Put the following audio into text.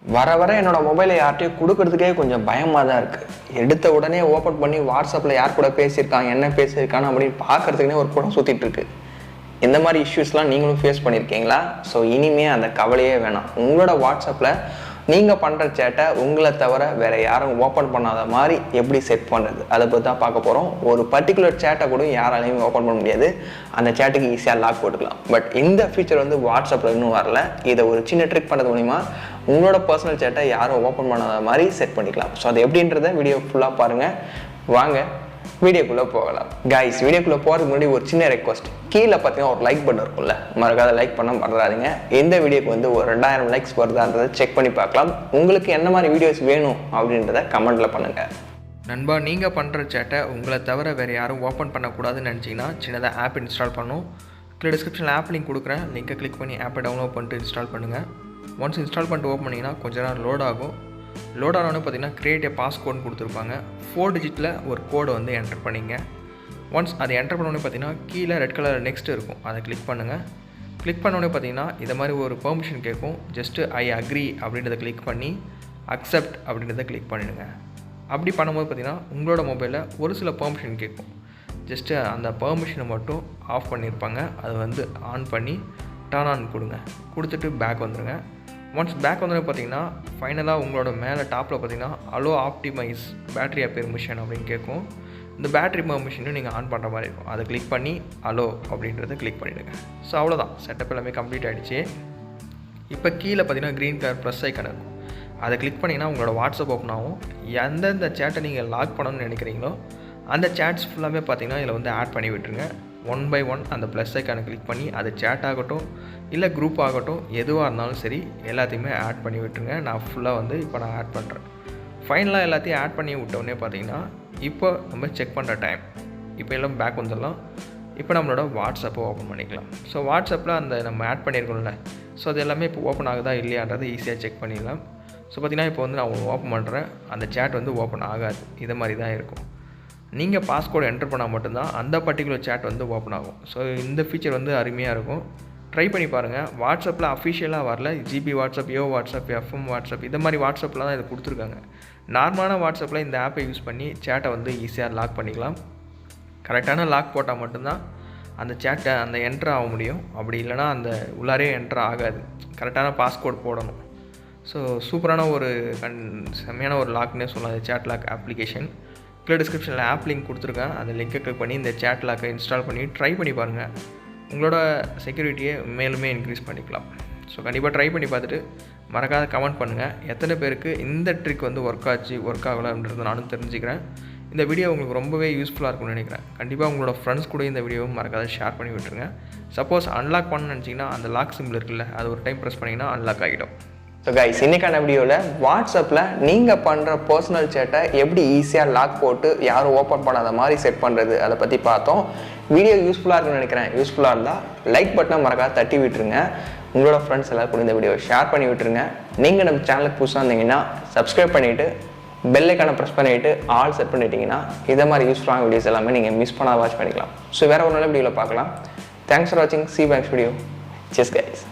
வர வர என்னோட மொபைலை யார்கிட்டயும் கொடுக்கறதுக்கே கொஞ்சம் பயமாக தான் இருக்குது. எடுத்த உடனே ஓப்பன் பண்ணி வாட்ஸ்அப்பில் யார் கூட பேசியிருக்காங்க, என்ன பேசியிருக்காங்க அப்படின்னு பார்க்கறதுக்குனே ஒரு படம் சுற்றிட்டு இருக்கு. இந்த மாதிரி இஷ்யூஸ்லாம் நீங்களும் ஃபேஸ் பண்ணியிருக்கீங்களா? ஸோ இனிமேல் அந்த கவலையே வேணாம். உங்களோட வாட்ஸ்அப்பில் நீங்கள் பண்ணுற சேட்டை உங்களை தவிர வேறு யாரும் ஓப்பன் பண்ணாத மாதிரி எப்படி செட் பண்ணுறது, அதை பற்றி தான் பார்க்க போகிறோம். ஒரு பர்டிகுலர் சேட்டை கூட யாராலையும் ஓப்பன் பண்ண முடியாது. அந்த சேட்டுக்கு ஈஸியாக லாக் போட்டுக்கலாம். பட் இந்த ஃபீச்சர் வந்து வாட்ஸ்அப்பில் இன்னும் வரல. இதை ஒரு சின்ன ட்ரிக் பண்ணுறது மூலிமா உங்களோட பர்சனல் சேட்டை யாரும் ஓப்பன் பண்ணாத மாதிரி செட் பண்ணிக்கலாம். ஸோ அது எப்படின்றத வீடியோ ஃபுல்லாக பாருங்கள். வாங்க வீடியோக்குள்ளே போகலாம். கைஸ், வீடியோக்குள்ளே போகிறதுக்கு முன்னாடி ஒரு சின்ன ரெக்வஸ்ட். கீழே பார்த்தீங்கன்னா ஒரு லைக் பட்டன் இருக்கும்ல, மறக்காத லைக் பண்ண மறந்துடாதீங்க. இந்த வீடியோக்கு வந்து ஒரு 2000 லைக்ஸ் வருதான்றதை செக் பண்ணி பார்க்கலாம். உங்களுக்கு என்ன மாதிரி வீடியோஸ் வேணும் அப்படின்றத கமெண்ட்டில் பண்ணுங்கள். நண்பா, நீங்கள் பண்ணுற சேட்டை உங்களை தவிர வேறு யாரும் ஓப்பன் பண்ணக்கூடாதுன்னு நினச்சிங்கன்னா சின்னதாக ஆப் இன்ஸ்டால் பண்ணணும். கீழே டிஸ்கிரிப்ஷனில் ஆப் லிங்க் கொடுக்குறேன். லிங்கை கிளிக் பண்ணி ஆப்பை டவுன்லோட் பண்ணிட்டு இன்ஸ்டால் பண்ணுங்கள். ஒன்ஸ் இன்ஸ்டால் பண்ணிட்டு ஓப்பன் பண்ணிங்கன்னா கொஞ்ச நேரம் லோட் ஆகும். லோட் ஆனோன்னு பார்த்தீங்கன்னா கிரியேட் ஏ பாஸ்கோட்னு கொடுத்துருப்பாங்க. 4 டிஜிட்டில் ஒரு கோடை வந்து என்டர் பண்ணிங்க. ஒன்ஸ் அதை என்டர் பண்ணோடனே பார்த்தீங்கன்னா கீழே ரெட் கலர் நெக்ஸ்ட் இருக்கும், அதை கிளிக் பண்ணுங்கள். கிளிக் பண்ணோடனே பார்த்தீங்கன்னா இதை மாதிரி ஒரு பெர்மிஷன் கேட்கும். ஜஸ்ட்டு ஐ அக்ரி அப்படின்றத கிளிக் பண்ணி அக்செப்ட் அப்படின்றத கிளிக் பண்ணிவிடுங்க. அப்படி பண்ணும்போது பார்த்தீங்கன்னா உங்களோட மொபைலில் ஒரு சில பெர்மிஷன் கேட்கும். ஜஸ்ட்டு அந்த பெர்மிஷனை மட்டும் ஆஃப் பண்ணியிருப்பாங்க. அதை வந்து ஆன் பண்ணி டர்ன் ஆன் கொடுங்க. கொடுத்துட்டு பேக் வந்துடுங்க. ஒன்ஸ் பேக் வந்தோடனே பார்த்தீங்கன்னா ஃபைனலாக உங்களோட மேலே டாப்பில் பார்த்தீங்கன்னா ℂ𝕆𝕂𝔼 பேட்டரி பெர்மிஷன் அப்படின்னு கேட்கும். இந்த பேட்டரி பெர்மிஷனும் நீங்கள் ஆன் பண்ணுற மாதிரி இருக்கும். அதை கிளிக் பண்ணி ℂ அப்படின்றத கிளிக் பண்ணிவிடுங்க. ஸோ அவ்வளோதான், செட்டப் எல்லாமே கம்ப்ளீட் ஆகிடுச்சு. இப்போ கீழே பார்த்தீங்கன்னா க்ரீன் கலர் ப்ளஸ் ஐக்கான் இருக்கும். அதை கிளிக் பண்ணிங்கன்னா உங்களோட வாட்ஸ்அப் ஓப்பன் ஆகும். எந்தெந்த சேட்டை நீங்கள் லாக் பண்ணணும்னு நினைக்கிறீங்களோ அந்த சேட்ஸ் ஃபுல்லாமே பார்த்தீங்கன்னா இதில் வந்து ஆட் பண்ணி விட்டுருங்க. 1 by 1 அந்த ப்ளஸ் ஐக்கானை கிளிக் பண்ணி அது சேட் ஆகட்டும் இல்லை குரூப் ஆகட்டும் எதுவாக இருந்தாலும் சரி எல்லாத்தையுமே ஆட் பண்ணி விட்டுருங்க. நான் ஃபுல்லாக வந்து இப்போ நான் ஆட் பண்ணுறேன். ஃபைனலாக எல்லாத்தையும் ஆட் பண்ணி விட்டோடனே பார்த்தீங்கன்னா இப்போ நம்ம செக் பண்ணுற டைம். இப்போ எல்லாம் பேக் வந்துடலாம். இப்போ நம்மளோட வாட்ஸ்அப்பை ஓப்பன் பண்ணிக்கலாம். ஸோ வாட்ஸ்அப்பில் அந்த நம்ம ஆட் பண்ணியிருக்கோம்ல, ஸோ அது எல்லாமே இப்போ ஓப்பன் ஆகுதா இல்லையான்றதை ஈஸியாக செக் பண்ணிடலாம். ஸோ பார்த்தீங்கன்னா இப்போ வந்து நான் ஓப்பன் பண்ணுறேன். அந்த சேட் வந்து ஓப்பன் ஆகாது. இதை மாதிரி தான் இருக்கும். நீங்கள் பாஸ்கோடு என்டர் பண்ணால் மட்டும்தான் அந்த பர்டிகுலர் சேட் வந்து ஓப்பன் ஆகும். ஸோ இந்த ஃபீச்சர் வந்து அருமையாக இருக்கும். ட்ரை பண்ணி பாருங்கள். வாட்ஸ்அப்பில் அஃபிஷியலாக வரல. ஜிபி வாட்ஸ்அப், யோ வாட்ஸ்அப், எஃப்எம் வாட்ஸ்அப் இந்த மாதிரி வாட்ஸ்அப்பில் தான் இது கொடுத்துருக்காங்க. நார்மலான வாட்ஸ்அப்பில் இந்த ஆப்பை யூஸ் பண்ணி சேட்டை வந்து ஈஸியாக லாக் பண்ணிக்கலாம். கரெக்டான லாக் போட்டால் மட்டும்தான் அந்த சேட்டை அந்த என்ட்ரு ஆக முடியும். அப்படி இல்லைனா அந்த உள்ளாரே என்ட்ரு ஆகாது. கரெக்டான பாஸ்கோட் போடணும். ஸோ சூப்பரான ஒரு செம்மையான ஒரு லாக்னே சொல்லலாம். அது சேட் லாக் அப்ளிகேஷன். கீழே டிஸ்கிரிப்ஷனில் ஆப் லிங்க் கொடுத்துருக்கேன். அந்த லிங்கை கிளிக் பண்ணி இந்த சேட் லாக்கை இன்ஸ்டால் பண்ணி ட்ரை பண்ணி பாருங்கள். உங்களோட செக்யூரிட்டியை மேலுமே இன்க்ரீஸ் பண்ணிக்கலாம். ஸோ கண்டிப்பாக ட்ரை பண்ணி பார்த்துட்டு மறக்காத கமெண்ட் பண்ணுங்கள். எத்தனை பேருக்கு இந்த ட்ரிக் வந்து ஒர்க் ஆச்சு, ஒர்க் ஆகலாம்ன்றது நானும் தெரிஞ்சுக்கிறேன். இந்த வீடியோ உங்களுக்கு ரொம்பவே யூஸ்ஃபுல்லாக இருக்கும்னு நினைக்கிறேன். கண்டிப்பாக உங்களோட ஃப்ரெண்ட்ஸ் கூட இந்த வீடியோவும் மறக்காத ஷேர் பண்ணி விட்டுருங்க. சப்போஸ் அன்லாக் பண்ணணும்னு நினச்சிங்கன்னா அந்த லாக் சிம்பிள் இருக்குல்ல, அது ஒரு டைம் ப்ரெஸ் பண்ணிங்கன்னா அன்லாக் ஆகிடும். ஸோ கைஸ், இன்றைக்கான வீடியோவில் வாட்ஸ்அப்பில் நீங்கள் பண்ணுற பர்சனல் சேட்டை எப்படி ஈஸியாக லாக் போட்டு யாரும் ஓப்பன் பண்ணாத மாதிரி செட் பண்ணுறது அதை பற்றி பார்த்தோம். வீடியோ யூஸ்ஃபுல்லாக இருக்குன்னு நினைக்கிறேன். யூஸ்ஃபுல்லாக இருந்தால் லைக் பட்டனை மறக்காத தட்டி விட்டுருங்க. உங்களோட ஃப்ரெண்ட்ஸ் எல்லாரும் கூட இந்த வீடியோவை ஷேர் பண்ணி விட்டுருங்க. நீங்கள் நம்ம சேனலுக்கு புதுசாக இருந்தீங்கன்னா சப்ஸ்கிரைப் பண்ணிவிட்டு பெல் ஐக்கானை ப்ரெஸ் பண்ணிவிட்டு ஆல் செட் பண்ணிட்டீங்கன்னா இதை மாதிரி யூஸ்ஃபுல்லான வீடியோஸ் எல்லாமே நீங்கள் மிஸ் பண்ணாத வாட்ச் பண்ணிக்கலாம். ஸோ வேறு ஒரு நல்ல வீடியோவில் பார்க்கலாம். தேங்க்ஸ் ஃபார் வாட்சிங். See you next video. Cheers guys.